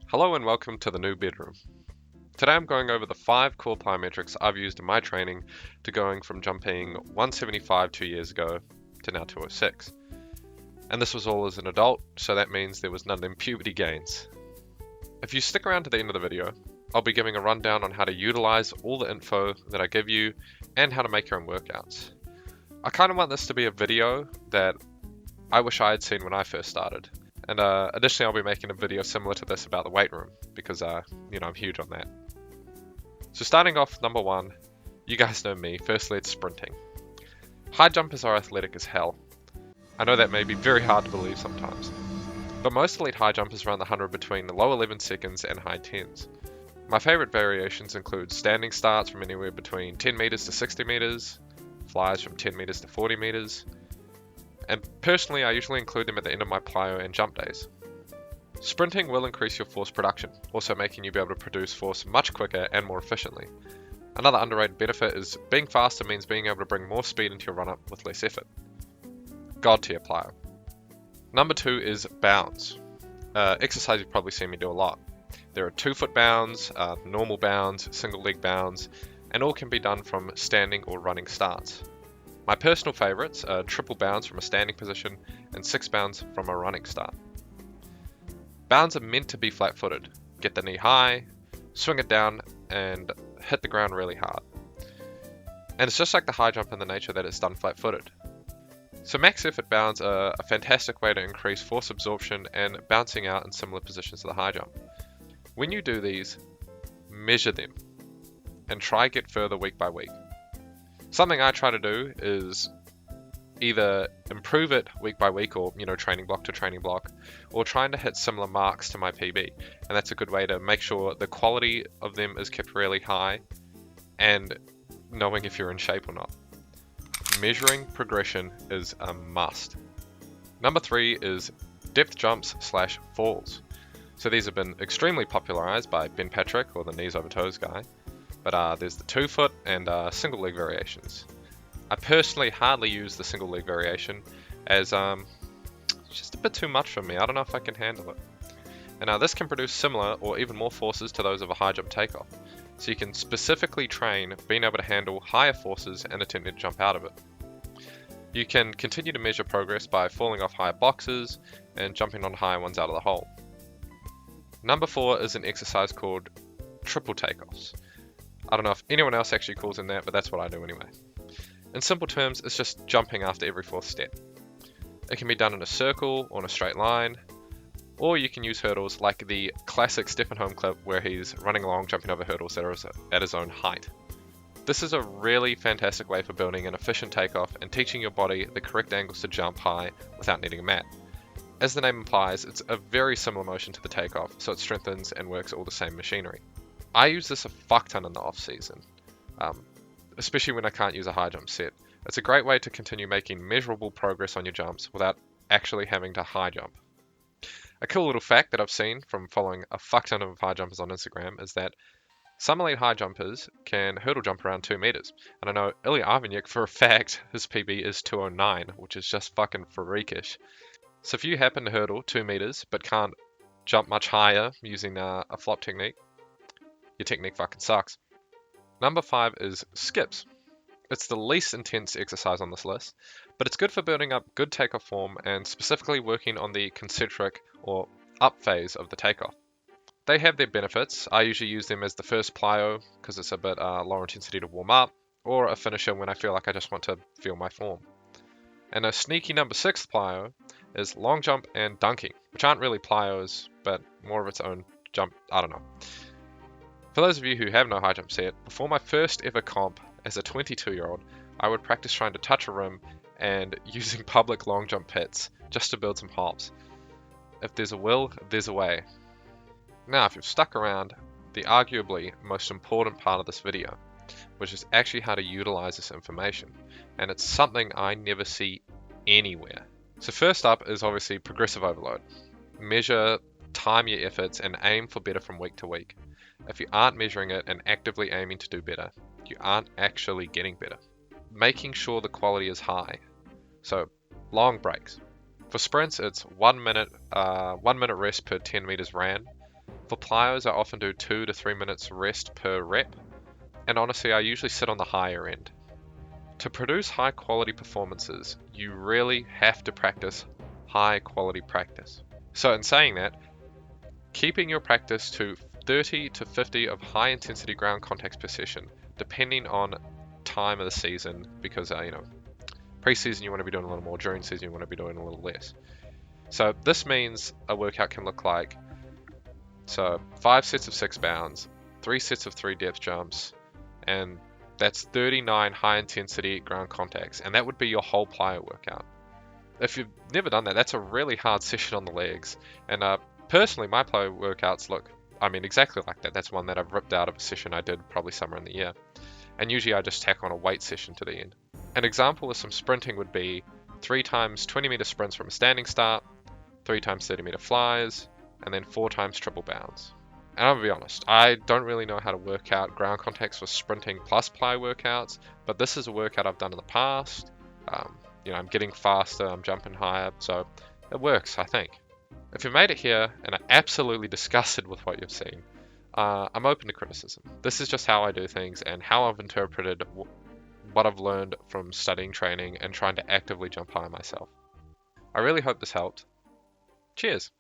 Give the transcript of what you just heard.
Hello and welcome to the new bedroom. Today I'm going over the 5 core plyometrics I've used in my training to going from jumping 175 2 years ago to now 206. And this was all as an adult, so that means there was none of them puberty gains. If you stick around to the end of the video, I'll be giving a rundown on how to utilize all the info that I give you and how to make your own workouts. I kind of want this to be a video that I wish I had seen when I first started. And additionally, I'll be making a video similar to this about the weight room because, I'm huge on that. So starting off, number 1, you guys know me. Firstly, it's sprinting. High jumpers are athletic as hell. I know that may be very hard to believe sometimes, but most elite high jumpers run the 100 between the low 11 seconds and high 10s. My favorite variations include standing starts from anywhere between 10 meters to 60 meters, flies from 10 meters to 40 meters, and personally I usually include them at the end of my plyo and jump days. Sprinting will increase your force production, also making you be able to produce force much quicker and more efficiently. Another underrated benefit is being faster means being able to bring more speed into your run-up with less effort. God tier plyo. Number 2 is bounds. Exercise you've probably seen me do a lot. There are 2-foot bounds, normal bounds, single leg bounds, and all can be done from standing or running starts. My personal favourites are triple bounds from a standing position and 6 bounds from a running start. Bounds are meant to be flat-footed. Get the knee high, swing it down, and hit the ground really hard. And it's just like the high jump in the nature that it's done flat-footed. So max effort bounds are a fantastic way to increase force absorption and bouncing out in similar positions to the high jump. When you do these, measure them and try get further week by week. Something I try to do is either improve it week by week or, training block to training block, or trying to hit similar marks to my PB. And that's a good way to make sure the quality of them is kept really high and knowing if you're in shape or not. Measuring progression is a must. Number 3 is depth jumps / falls. So these have been extremely popularized by Ben Patrick, or the knees over toes guy. But there's the 2-foot and single leg variations. I personally hardly use the single leg variation as it's just a bit too much for me. I don't know if I can handle it. And this can produce similar or even more forces to those of a high jump takeoff. So you can specifically train being able to handle higher forces and attempting to jump out of it. You can continue to measure progress by falling off higher boxes and jumping on higher ones out of the hole. Number 4 is an exercise called triple takeoffs. I don't know if anyone else actually calls them that, but that's what I do anyway. In simple terms, it's just jumping after every 4th step. It can be done in a circle or in a straight line, or you can use hurdles like the classic Stephen Home clip where he's running along jumping over hurdles that are at his own height. This is a really fantastic way for building an efficient takeoff and teaching your body the correct angles to jump high without needing a mat. As the name implies, it's a very similar motion to the takeoff, so it strengthens and works all the same machinery. I use this a fuck ton in the off season, especially when I can't use a high jump set. It's a great way to continue making measurable progress on your jumps without actually having to high jump. A cool little fact that I've seen from following a fuck ton of high jumpers on Instagram is that some elite high jumpers can hurdle jump around 2 meters. And I know Ilya Arvanyuk, for a fact, his PB is 209, which is just fucking freakish. So if you happen to hurdle 2 meters but can't jump much higher using a flop technique, your technique fucking sucks. Number 5 is skips. It's the least intense exercise on this list, but it's good for building up good takeoff form and specifically working on the concentric or up phase of the takeoff. They have their benefits. I usually use them as the first plyo because it's a bit lower intensity to warm up, or a finisher when I feel like I just want to feel my form. And a sneaky number 6 plyo is long jump and dunking, which aren't really plyos, but more of its own jump, I don't know. For those of you who have no high jump set, before my first ever comp as a 22-year-old, I would practice trying to touch a rim and using public long jump pits just to build some hops. If there's a will, there's a way. Now, if you've stuck around, the arguably most important part of this video, which is actually how to utilize this information, and it's something I never see anywhere. So first up is obviously progressive overload. Measure, time your efforts, and aim for better from week to week. If you aren't measuring it and actively aiming to do better, you aren't actually getting better. Making sure the quality is high. So long breaks. For sprints, it's 1 minute rest per 10 meters ran. For For plyos, I often do 2 to 3 minutes rest per rep, and honestly, I usually sit on the higher end. To produce high quality performances, you really have to practice high quality practice. So in saying that, keeping your practice to 30 to 50 of high intensity ground contacts per session, depending on time of the season, because pre-season you want to be doing a little more, during season you want to be doing a little less. So this means a workout can look like 5 sets of 6 bounds, 3 sets of 3 depth jumps, and that's 39 high intensity ground contacts, and that would be your whole plyo workout. If you've never done that, that's a really hard session on the legs, and personally my plyo workouts look, exactly like that. That's one that I've ripped out of a session I did probably somewhere in the year, and usually I just tack on a weight session to the end. An example of some sprinting would be 3 times 20 meter sprints from a standing start, 3 times 30 meter flies, and then 4 times triple bounds. And I'll be honest, I don't really know how to work out ground contacts for sprinting plus plyo workouts, but this is a workout I've done in the past. I'm getting faster, I'm jumping higher, so it works, I think. If you made it here and are absolutely disgusted with what you've seen, I'm open to criticism. This is just how I do things and how I've interpreted what I've learned from studying training and trying to actively jump higher myself. I really hope this helped. Cheers!